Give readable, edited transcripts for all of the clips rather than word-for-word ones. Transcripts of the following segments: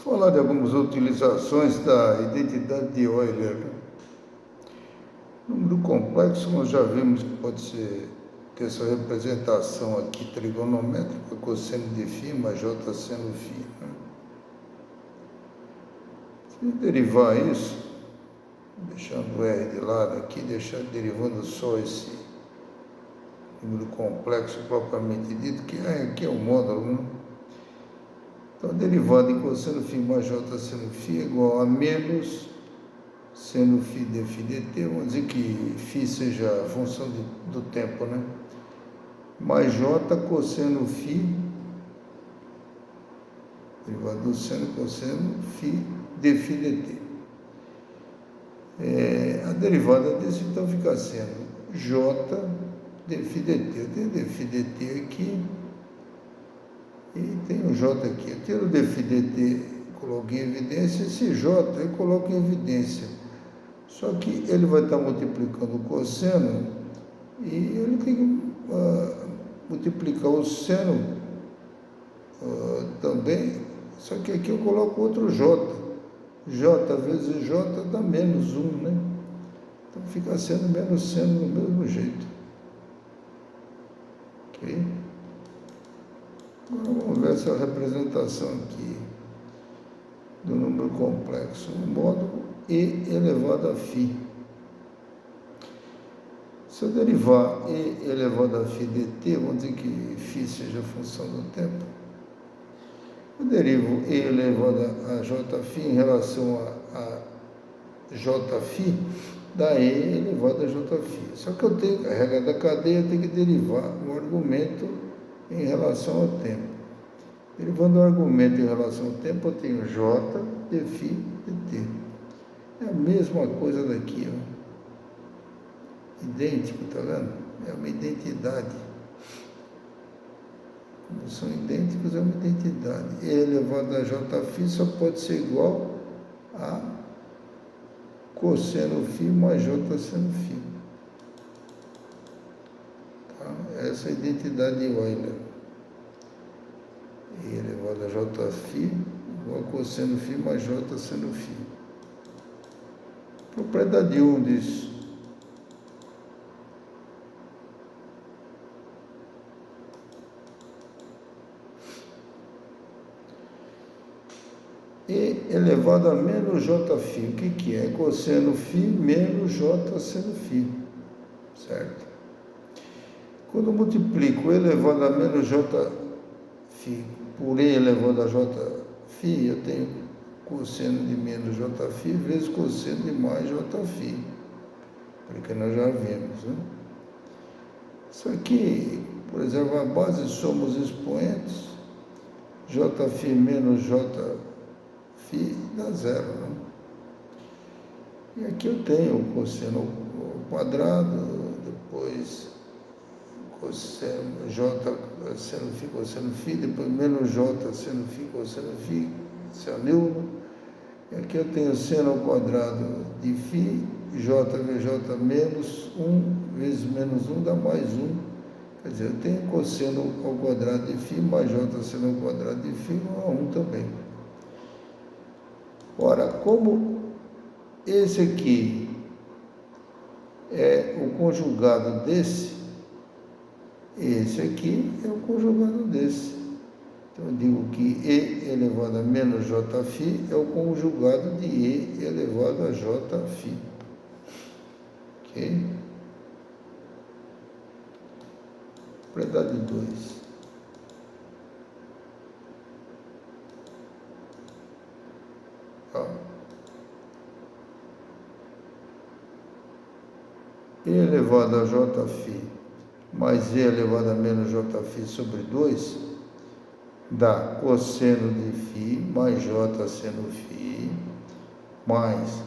falar de algumas utilizações da identidade de Euler. Número complexo, nós já vimos que pode ter essa representação aqui trigonométrica, cosseno de φ mais j seno φ. Se derivar isso, deixando o r de lado aqui, derivando só esse número complexo propriamente dito, que aqui é o módulo, né? Então, a derivada de cosseno φ mais j seno φ é igual a menos seno φ dφ dt, vamos dizer que φ seja a função do tempo, né? Mais j cosseno φ, derivada do seno cosseno φ dφ dt. A derivada disso então fica sendo j dφ dt. Eu tenho dφ dt aqui e tem o j aqui. Eu tiro o dφ dt, coloco em evidência, esse j eu coloco em evidência. Só que ele vai estar multiplicando o cosseno e ele tem que multiplicar o seno também, só que aqui eu coloco outro j. J vezes j dá menos 1, né? Então fica sendo menos seno do mesmo jeito. Ok? Agora vamos ver essa representação aqui do número complexo. O módulo e elevado a φ. Se eu derivar e elevado a φ dt, vamos dizer que φ seja a função do tempo. Eu derivo e elevado a jφ em relação a jφ, dá e elevado a jφ. Só que eu tenho, a regra da cadeia, eu tenho que derivar um argumento em relação ao tempo. Derivando o argumento em relação ao tempo, eu tenho j dφ dt. É a mesma coisa daqui, ó. Idêntico, tá vendo? É uma identidade. Como são idênticos, é uma identidade. E elevado a jφ só pode ser igual a cosseno φ mais j seno φ. Tá? Essa é a identidade de Euler. E elevado a jφ igual a cosseno φ mais j seno φ. Propriedade 1 disso. E elevado a menos jφ, o que é? Cosseno φ menos j seno φ, certo? Quando eu multiplico elevado a menos jφ por e elevado a jφ, eu tenho cosseno de menos jφ vezes cosseno de mais jφ, porque nós já vimos, né? Isso aqui, por exemplo, a base somos expoentes, jφ menos jφ dá zero, né? E aqui eu tenho o cosseno quadrado, depois cosseno j seno φ, depois menos j seno φ cosseno φ, isso é anil. E aqui eu tenho seno ao quadrado de φ, j vezes j menos 1 vezes menos 1 dá mais 1. Quer dizer, eu tenho cosseno ao quadrado de φ mais j seno ao quadrado de φ igual a 1 também. Ora, como esse aqui é o conjugado desse, esse aqui é o conjugado desse. Então, eu digo que e elevado a menos jφ é o conjugado de e elevado a jφ. Ok? Propriedade 2. E elevado a jφ mais e elevado a menos jφ sobre 2 dá cosseno de φ mais j seno φ mais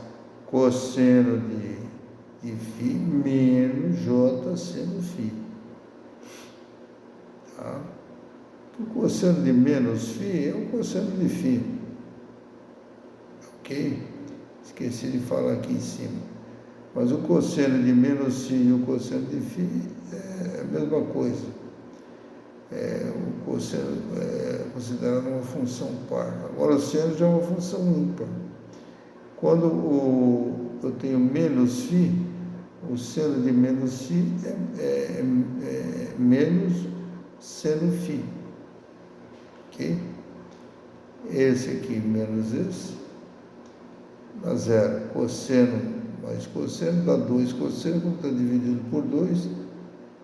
cosseno de φ menos j seno φ. Tá? O cosseno de menos φ é o cosseno de φ. Ok? Esqueci de falar aqui em cima. Mas o cosseno de menos φ e o cosseno de φ é a mesma coisa. o cosseno é considerado uma função par. Agora o seno já é uma função ímpar. Quando eu tenho menos φ, o seno de menos φ é menos seno φ. Ok? Esse aqui menos esse dá zero. Cosseno mais cosseno dá 2 cosseno, como está dividido por 2,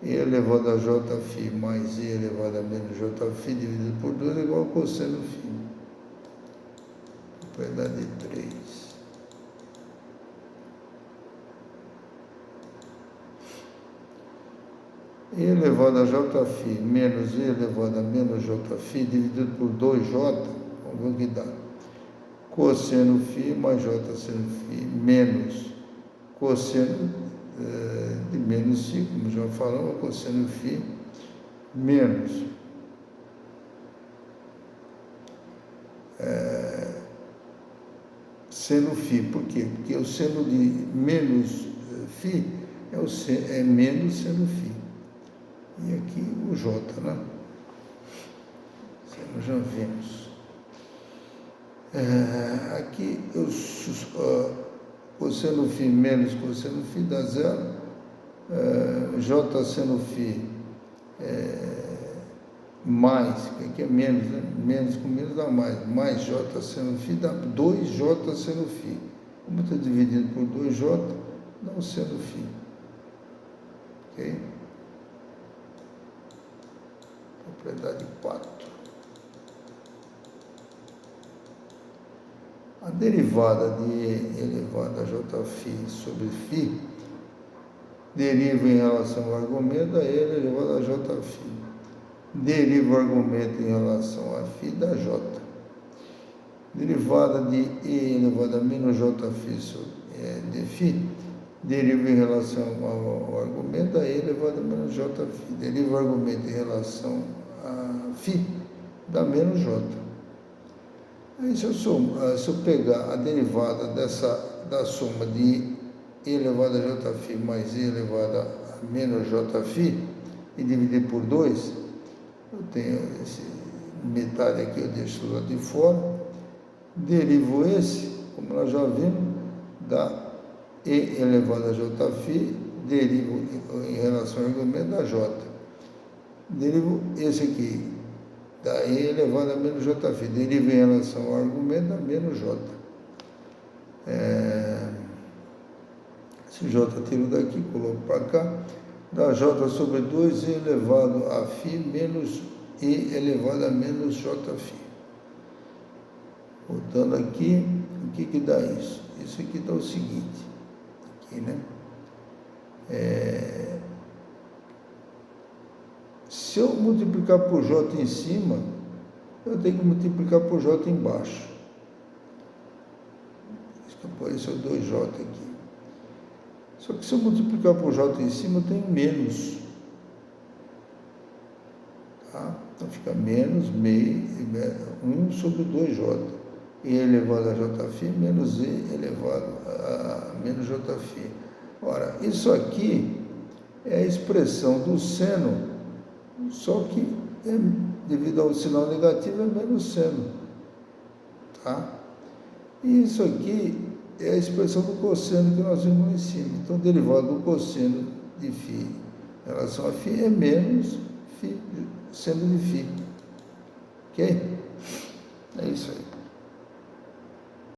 e elevado a jφ mais e elevado a menos jφ dividido por 2 é igual a cosseno φ. Propriedade 3. E elevado a jφ menos e elevado a menos jφ dividido por 2j, vamos ver o que dá. Cosseno φ mais j seno φ menos cosseno de menos φ, como já falamos, cosseno φ menos seno φ. Por quê? Porque o seno de menos φ é menos seno φ. E aqui o j, né? Nós já vimos. Aqui cosseno φ menos cosseno φ dá zero. J seno φ mais, que aqui é menos, né? Menos com menos dá mais J seno φ dá 2J seno φ. Como está dividido por 2J, dá o seno φ. Ok? Propriedade 4. A derivada de E elevado a jφ sobre φ deriva em relação ao argumento a E elevado a jφ. Deriva o argumento em relação a φ da j. Derivada de E elevado a menos jφ de φ deriva em relação ao argumento a E elevado a menos jφ. Deriva o argumento em relação a φ da menos j. Aí se eu pegar a derivada da soma de E elevado a jφ mais E elevado a menos jφ e dividir por 2, eu tenho esse metade aqui, eu deixo lá de fora, derivo esse, como nós já vimos, da E elevado a jφ, derivo em relação ao argumento da j. Derivo esse aqui, da E elevado a menos jφ, deriva em relação ao argumento da menos j. Esse j tiro daqui, coloco para cá, dá j sobre 2 E elevado a φ menos E elevado a menos jφ. Voltando aqui, o que dá isso? Isso aqui dá o seguinte, aqui, né? Se eu multiplicar por j em cima, eu tenho que multiplicar por j embaixo. Por isso é 2j aqui. Só que se eu multiplicar por j em cima, eu tenho menos. Tá? Então fica menos 1 sobre 2j. E elevado a jφ menos E elevado a menos jφ. Ora, isso aqui é a expressão do seno, só que devido ao sinal negativo é menos seno. Tá? E isso aqui é a expressão do cosseno que nós vimos lá em cima. Então, o derivado do cosseno de φ em relação a φ é menos φ seno de φ. Ok? É isso aí.